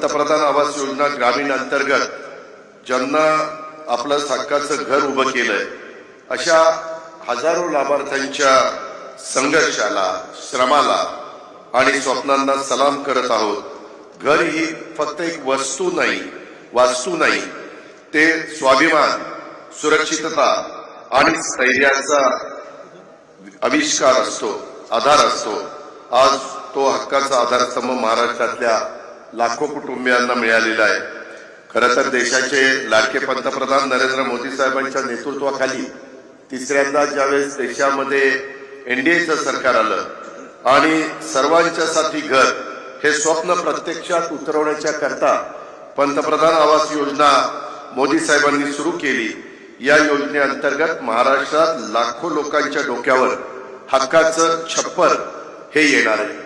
पंतप्रधान आवास योजना ग्रामीण अंतर्गत ज्यांना आपलं हक्काचं घर उभं केलंय अशा हजारो लाभार्थ्यांच्या संघर्षाला, श्रमाला आणि स्वप्नांना सलाम करत आहोत। घर ही फक्त एक वस्तू नाही, वास्तू नाही, ते स्वाभिमान, सुरक्षितता आणि स्थैर्याचा आविष्कार असतो, आधार असतो। आज तो हक्काचा आधारस्तंभ महाराष्ट्रातल्या लाखो कुटुंबियांना मिळालेला आहे। खरं तर देशाचे लाडके पंतप्रधान नरेंद्र मोदी साहेबांच्या नेतृत्वाखाली तिसऱ्यांदा ज्यावेळेस देशामध्ये एनडीएचं सरकार आलं आणि सर्वांच्यासाठी घर हे स्वप्न प्रत्यक्षात उतरवण्याच्या करता पंतप्रधान आवास योजना मोदी साहेबांनी सुरू केली। या योजनेअंतर्गत महाराष्ट्रात लाखो लोकांच्या डोक्यावर हक्काचं छप्पर हे येणार आहे।